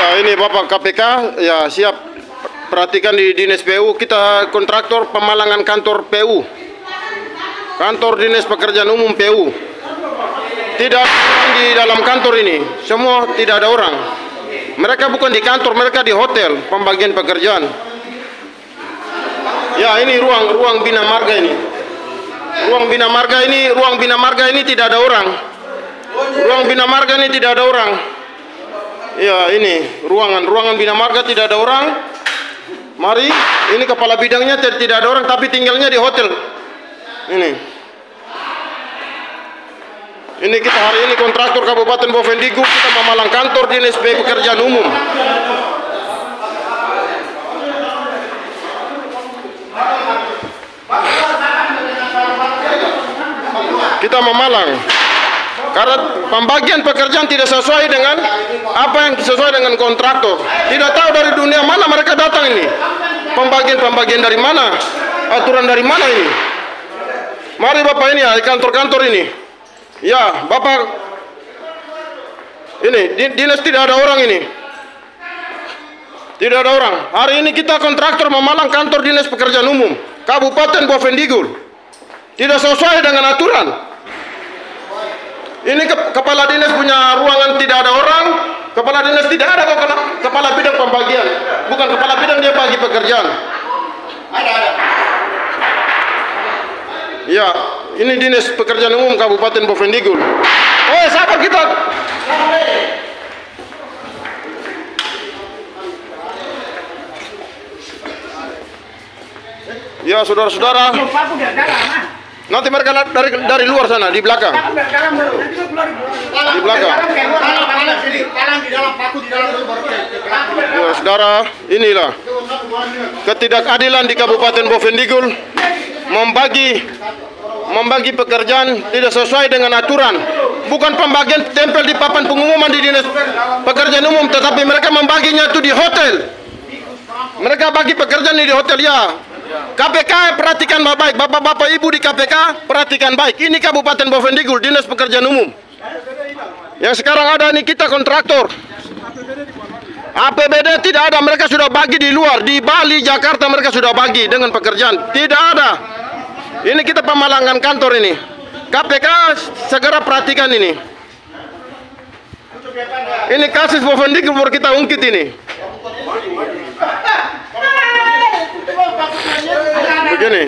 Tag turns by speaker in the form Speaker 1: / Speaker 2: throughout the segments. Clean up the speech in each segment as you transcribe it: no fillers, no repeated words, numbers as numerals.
Speaker 1: Ya, ini Bapak KPK, ya siap. Perhatikan di Dinas PU, kita kontraktor pemalangan kantor PU. Kantor Dinas Pekerjaan Umum PU. Tidak ada orang di dalam kantor ini, semua tidak ada orang. Mereka bukan di kantor, mereka di hotel, pembagian pekerjaan. Ya, ini ruang Bina Marga ini. Ruang Bina Marga ini tidak ada orang. Ruang Bina Marga ini tidak ada orang. Ya, ini ruangan Bina Marga tidak ada orang. Mari, ini kepala bidangnya tidak ada orang tapi tinggalnya di hotel. Ini kita hari ini kontraktor Kabupaten Bovendigul, kita memalang kantor Dinas Pekerjaan Umum. Kita memalang karena pembagian pekerjaan tidak sesuai dengan apa yang sesuai dengan kontraktor. Tidak tahu dari dunia mana mereka datang ini. Pembagian dari mana? Aturan dari mana ini? Mari Bapak ini ya, kantor-kantor ini. Ya, Bapak. Ini dinas tidak ada orang ini. Tidak ada orang. Hari ini kita kontraktor memalang kantor Dinas Pekerjaan Umum Kabupaten Bovendigul. Tidak sesuai dengan aturan. Ini kepala dinas punya ruangan tidak ada orang, kepala dinas tidak ada kepala bidang pembagian, bukan kepala bidang dia bagi pekerjaan. Ya, ini Dinas Pekerjaan Umum Kabupaten Bovendigul. Oh, sabar kita. Ya, saudara-saudara. Nanti mereka dari luar sana, di belakang. Di belakang. Ya, saudara, inilah ketidakadilan di Kabupaten Bovendigul, membagi pekerjaan tidak sesuai dengan aturan. Bukan pembagian tempel di papan pengumuman di Dinas Pekerjaan Umum, tetapi mereka membaginya itu di hotel. Mereka bagi pekerjaan di hotel, ya. KPK perhatikan baik, bapak-bapak ibu di KPK perhatikan baik. Ini Kabupaten Bovendigul, Dinas Pekerjaan Umum. Yang sekarang ada ini kita kontraktor. APBD tidak ada, mereka sudah bagi di luar, di Bali, Jakarta mereka sudah bagi dengan pekerjaan. Tidak ada. Ini kita pemalangan kantor ini. KPK segera perhatikan ini. Ini kasus Bovendigul baru kita ungkit ini. Begini.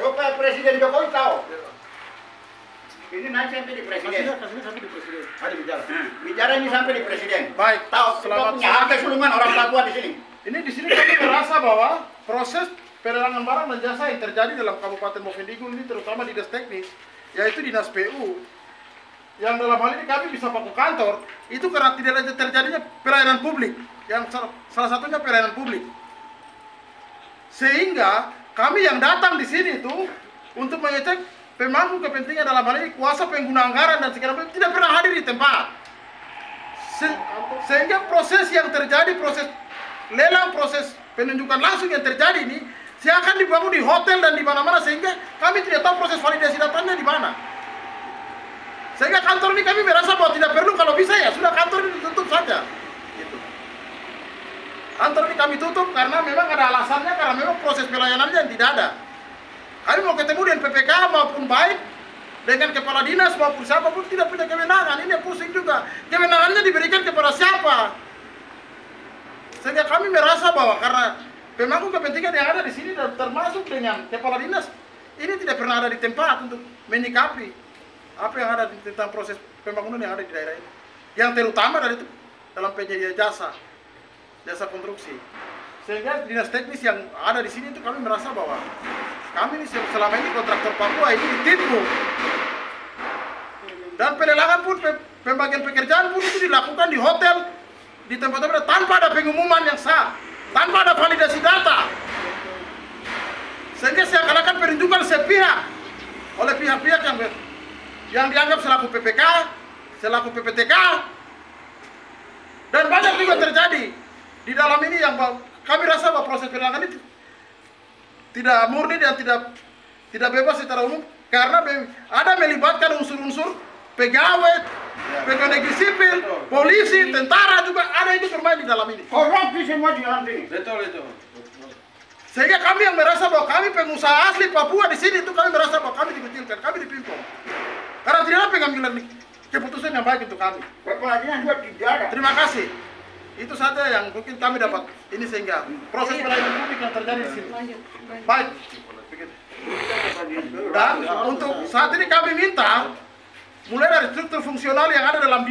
Speaker 2: Coba Presiden Jokowi tahu. Ini nanti sampai di Presiden. Ada bicara. Bicara ini sampai di Presiden.
Speaker 3: Baik.
Speaker 2: Tahu. Selamat punya hak kesulungan orang Papua di sini.
Speaker 3: Ini di sini kami merasa bahwa proses pelelangan barang dan jasa yang terjadi dalam Kabupaten Bovendigul ini, terutama di Dinas Teknis, yaitu Dinas PU, yang dalam hal ini kami bisa pakai kantor, itu karena tidak ada terjadinya pelayanan publik, yang salah satunya pelayanan publik. Sehingga kami yang datang di sini itu untuk mengecek pemangku kepentingan dalam hal ini kuasa pengguna anggaran dan segala macam tidak pernah hadir di tempat. Sehingga proses yang terjadi, proses lelang, proses penunjukan langsung yang terjadi ini akan dibangun di hotel dan di mana-mana, sehingga kami tidak tahu proses validasi datanya di mana. Sehingga kantor ini kami merasa bahwa tidak perlu, kalau bisa ya sudah kantor ini ditutup saja. Gitu. Kantor ini kami tutup karena memang ada alasannya, karena memang proses pelayanannya yang tidak ada. Kami mau ketemu dengan PPK maupun baik dengan kepala dinas maupun siapapun tidak punya kewenangan. Ini yang pusing juga. Kewenangannya diberikan kepada siapa? Sehingga kami merasa bahwa karena pemangku kepentingan yang ada di sini termasuk dengan kepala dinas ini tidak pernah ada di tempat untuk menyikapi apa yang ada tentang proses pembangunan yang ada di daerah ini. Yang terutama dari itu dalam penyedia jasa konstruksi. Sehingga dinas teknis yang ada di sini itu kami merasa bahwa kami ini selama ini kontraktor Papua ini ditipu. Dan pelelangan pun pembagian pekerjaan pun itu dilakukan di hotel, di tempat-tempat tanpa ada pengumuman yang sah, tanpa ada validasi data. Sehingga seakan-akan penunjukan sepihak oleh pihak-pihak yang dianggap selaku PPK, selaku PPTK, dan banyak juga terjadi di di dalam ini yang kami rasa bahwa proses pelelangan itu tidak murni dan tidak bebas secara umum karena ada melibatkan unsur-unsur pegawai, pegawai negeri sipil, polisi, tentara juga ada itu bermain di dalam ini.
Speaker 2: Korupsi semua di dalam sini.
Speaker 1: Betul itu.
Speaker 3: Sehingga kami yang merasa bahwa kami pengusaha asli Papua di sini itu kami merasa bahwa kami dikucilkan, kami dipimpin. Karena tidak ada pengambilan keputusan yang baik untuk kami.
Speaker 2: Kepala dinas juga tidak ada.
Speaker 3: Terima kasih. Itu saja yang mungkin kami dapat ini sehingga proses pelayanan publik yang terjadi di sini. Baik. Dan untuk saat ini kami minta mulai dari struktur fungsional yang ada dalam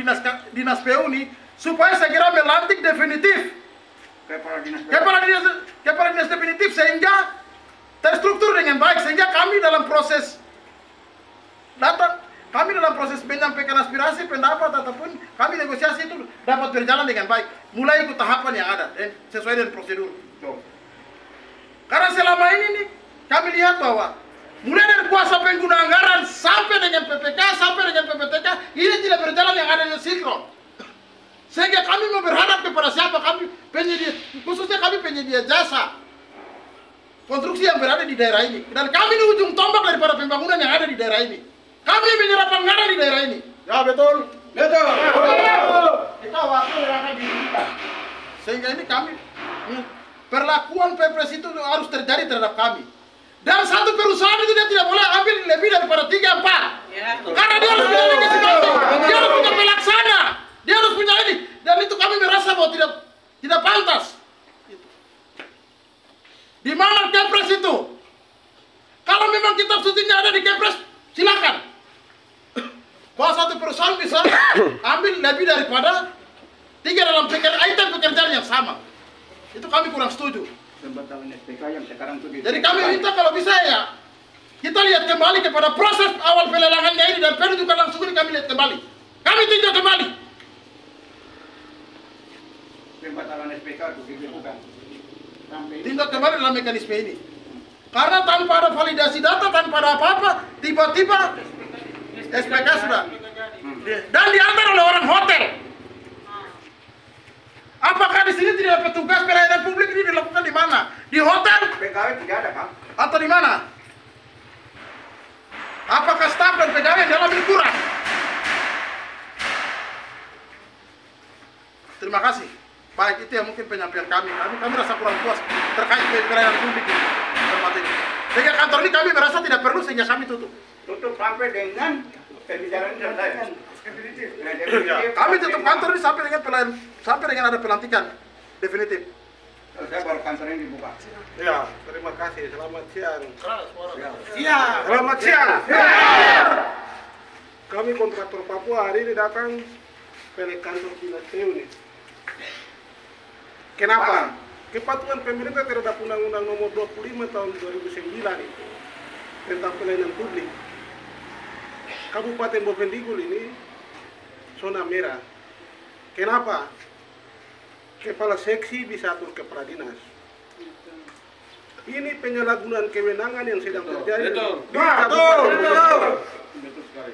Speaker 3: dinas PU ini supaya segera melantik definitif kepala dinas definitif sehingga terstruktur dengan baik sehingga kami dalam proses menyampaikan aspirasi, pendapat ataupun kami negosiasi itu dapat berjalan dengan baik mulai ikut tahapan yang ada sesuai dengan prosedur. Karena selama ini nih kami lihat bahwa mulai dari kuasa pengguna anggaran sampai dengan PPK sampai dengan PPTK ini tidak berjalan yang ada yang sinkron. Sehingga kami mau berharap kepada siapa kami penyedia, khususnya kami penyedia jasa konstruksi yang berada di daerah ini. Dan kami ini ujung tombak daripada pembangunan yang ada di daerah ini. Kami menyerap anggaran di daerah ini.
Speaker 1: Ya betul. Betul.
Speaker 2: Kita waktu berada di kita.
Speaker 3: Sehingga ini kami perlakuan Perpres itu harus terjadi terhadap kami. Dan satu perusahaan itu dia tidak boleh ambil lebih daripada 3-4.
Speaker 2: Ya.
Speaker 3: Karena dia harus punya legitimasi, dia harus punya pelaksana, dia harus punya ini. Dan itu kami merasa bahwa tidak pantas. Di mana Kepres itu? Kalau memang kitab sucinya ada di Kepres, silakan. Bahwa satu perusahaan bisa ambil lebih daripada 3 dalam item pekerjaan yang sama. Itu kami kurang setuju.
Speaker 2: Pembatalan SPK yang sekarang itu
Speaker 3: Jadi kami minta kalau bisa ya kita lihat kembali kepada proses awal pelelangannya ini dan penunjukan langsung ini kami lihat kembali. Kami tinjau kembali.
Speaker 2: pembatalan SPK itu dilakukan.
Speaker 3: Tinjau kembali dalam mekanisme ini. Karena tanpa ada validasi data, tanpa ada apa-apa, tiba-tiba SPK sudah. Dan diantar oleh orang hotel. Apakah di sini tidak ada petugas pelayanan publik ini dilakukan di mana? Di hotel?
Speaker 2: PKW tidak ada, Kang.
Speaker 3: Atau di mana? Apakah staf dan pegawai yang dalam ini kurang? Terima kasih. Baik, itu yang mungkin penyampaian kami. Kami rasa kurang puas terkait pelayanan publik ini. Sehingga kantor ini kami merasa tidak perlu sehingga kami tutup.
Speaker 2: Tutup sampai dengan pembicaraan selesai. Definitif.
Speaker 3: Kami tutup kantor ini sampai dengan ada pelantikan definitif.
Speaker 2: Saya baru kantor ini dibuka.
Speaker 3: Ya, terima kasih. Selamat siang.
Speaker 2: Siap.
Speaker 3: Selamat siang. Kami kontraktor Papua hari ini datang ke kantor dinas PU nih. Kenapa? Kepatuhan pemerintah terhadap Undang-Undang Nomor 25 Tahun 2009 itu tentang pelayanan publik. Kabupaten Bovendigul ini zona merah. Kenapa? Kepala seksi bisa atur kepala dinas. Ini penyalahgunaan kewenangan yang sedang terjadi.
Speaker 2: Betul sekali.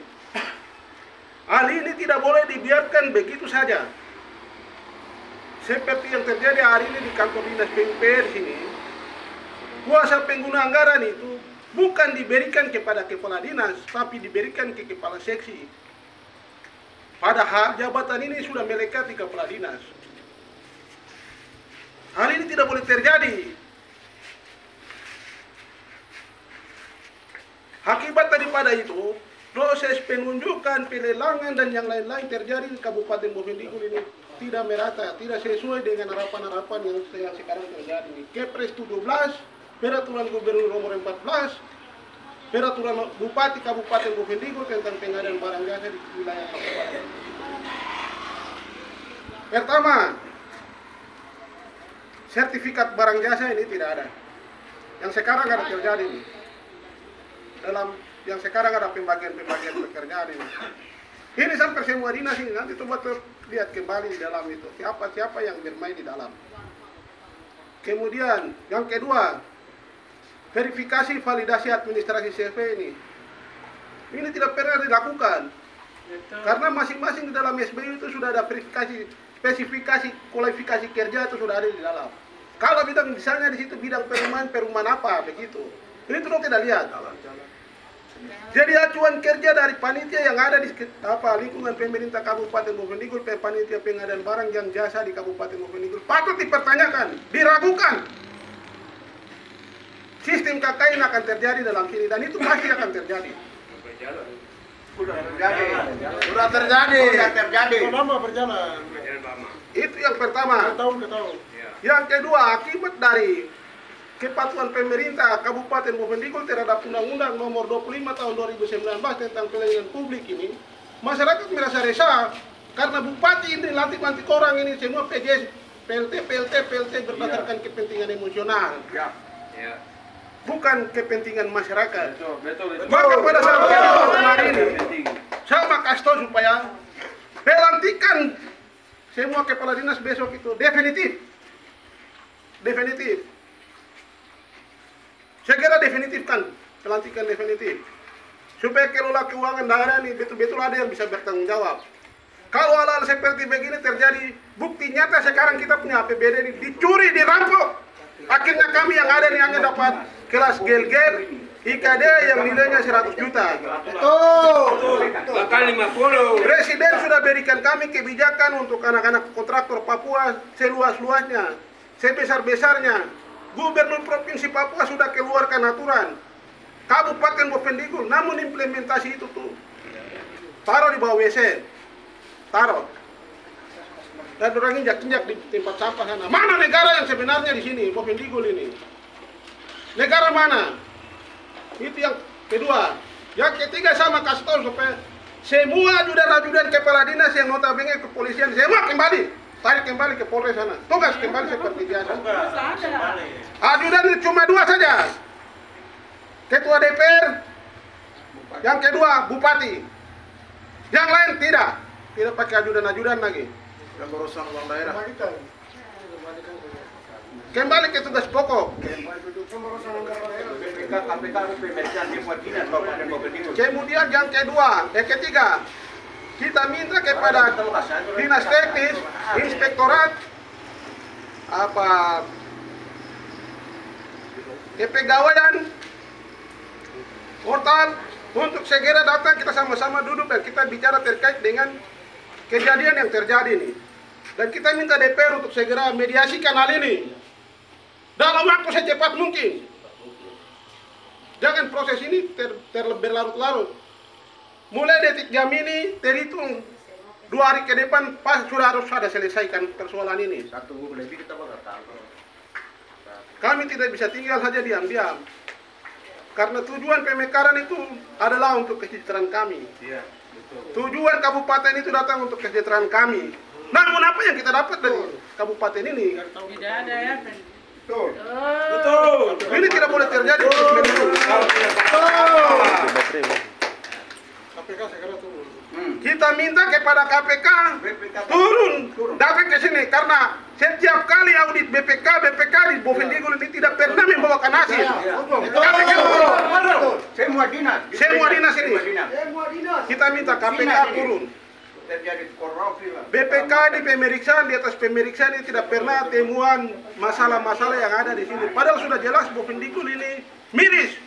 Speaker 3: Hal ini tidak boleh dibiarkan begitu saja. Seperti yang terjadi hari ini di kantor dinas PUPR sini. Kuasa pengguna anggaran itu bukan diberikan kepada kepala dinas, tapi diberikan ke kepala seksi. Padahal jabatan ini sudah melekati kepala dinas. Hal ini tidak boleh terjadi. Akibat daripada itu, proses penunjukan, pelelangan dan yang lain-lain terjadi di Kabupaten Bovendigul ini tidak merata, tidak sesuai dengan harapan-harapan yang sekarang terjadi. Kepres 17, Peraturan Gubernur Nomor 14, Peraturan Bupati Kabupaten Bovendigul tentang pengadaan barang jasa di wilayah kabupaten. Pertama, sertifikat barang jasa ini tidak ada. Yang sekarang ada terjadi ini. Dalam yang sekarang ada pembagian pekerjaan ini. Ini sampai semua dinas ini nanti coba lihat kembali di dalam itu siapa yang bermain di dalam. Kemudian yang kedua, verifikasi validasi administrasi CV ini tidak pernah dilakukan. Karena masing-masing di dalam SBU itu sudah ada verifikasi spesifikasi kualifikasi kerja itu sudah ada di dalam. Kalau bidang misalnya di situ bidang perumahan apa begitu, ini tuh kita lihat. Jadi acuan kerja dari panitia yang ada di lingkungan pemerintah Kabupaten Bovendigul, panitia pengadaan barang dan jasa di Kabupaten Bovendigul patut dipertanyakan, diragukan. Sistem KKN akan terjadi dalam sini dan itu pasti akan terjadi.
Speaker 2: Sudah terjadi.
Speaker 3: Sudah terjadi.
Speaker 2: Sudah terjadi.
Speaker 3: Lama berjalan. Itu yang pertama. Tahun ke tahun. Yang kedua, akibat dari kepatuhan pemerintah Kabupaten Bovendigul terhadap Undang-Undang Nomor 25 Tahun 2019 tentang pelayanan publik ini, masyarakat merasa resah karena bupati ini lantik-lantik orang ini semua PJS, PLT berdasarkan kepentingan emosional. Bukan kepentingan masyarakat. Maka pada saat hari ini, saya kasih tahu supaya pelantikan semua kepala dinas besok itu definitif. Segera definitifkan, pelantikan definitif. Supaya kelola keuangan daerah ini betul-betul ada yang bisa bertanggung jawab. Kalau hal-hal seperti begini terjadi, bukti nyata sekarang kita punya APBD ini dicuri, dirampok. Akhirnya kami yang ada nih hanya dapat kelas gel-gel, IKD yang nilainya 100 juta.
Speaker 2: Bahkan 50.
Speaker 3: Presiden sudah berikan kami kebijakan untuk anak-anak kontraktor Papua seluas-luasnya, sebesar-besarnya. Gubernur Provinsi Papua sudah keluarkan aturan. Kabupaten Bovendigul, namun implementasi itu tuh taruh di bawah WC. Taruh. Dan orang injak-injak di tempat sampah sana. Mana negara yang sebenarnya di sini, Bovendigul ini? Negara mana? Itu yang kedua. Yang ketiga sama kasih tahu supaya semua ajudan-ajudan kepala dinas yang notabene kepolisian semua kembali. Tarik kembali ke Polres sana. Tugas kembali seperti biasa. Ajudan cuma 2 saja. Ketua DPR. Yang kedua Bupati. Yang lain tidak. Tidak pakai ajudan-ajudan lagi. Yang urusan uang daerah. Kembali ke tugas pokok. Kemudian yang kedua, ketiga, kita minta kepada dinas teknis, inspektorat, kepegawaian, portal untuk segera datang kita sama-sama duduk dan kita bicara terkait dengan kejadian yang terjadi ini. Dan kita minta DPR untuk segera mediasikan hal ini dalam waktu secepat mungkin. Jangan proses ini berlarut-larut. Mulai detik jam ini terhitung 2 hari ke depan pas sudah harus ada selesaikan persoalan ini. Kami tidak bisa tinggal saja diam-diam. Karena tujuan pemekaran itu adalah untuk kesejahteraan kami. Tujuan kabupaten itu datang untuk kesejahteraan kami. Namun apa yang kita dapat dari kabupaten ini?
Speaker 4: Tidak ada ya.
Speaker 3: Betul. Ini tidak boleh terjadi. KPK segera turun. Kita minta kepada KPK turun datang ke sini karena setiap kali audit BPK di Bovendigul ini tidak pernah membawakan hasil. KPK turun.
Speaker 2: Semua dinas
Speaker 3: ini. Kita minta KPK turun.
Speaker 2: Terjadi korupsi lah.
Speaker 3: BPK di pemeriksaan, di atas pemeriksaan ini tidak pernah temuan masalah-masalah yang ada di sini. Padahal sudah jelas Bovendigul ini miris.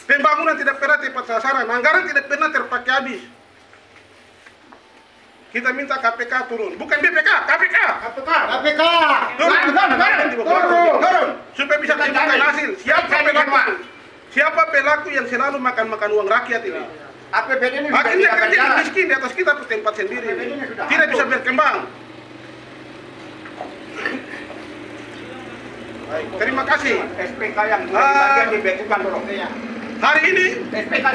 Speaker 3: Pembangunan tidak pernah tepat sasaran, anggaran tidak pernah terpakai habis. Kita minta KPK turun, bukan BPK, KPK. Turun. Supaya bisa tunjukkan hasil. Siapa pelaku yang selalu makan uang rakyat ini?
Speaker 2: APBD ini
Speaker 3: akhirnya kerja miskin di atas kita tempat sendiri. Tidak bisa berkembang. Baik, terima kasih.
Speaker 2: SPK yang bagian dibekukan dulu.
Speaker 3: Hari ini
Speaker 2: SPK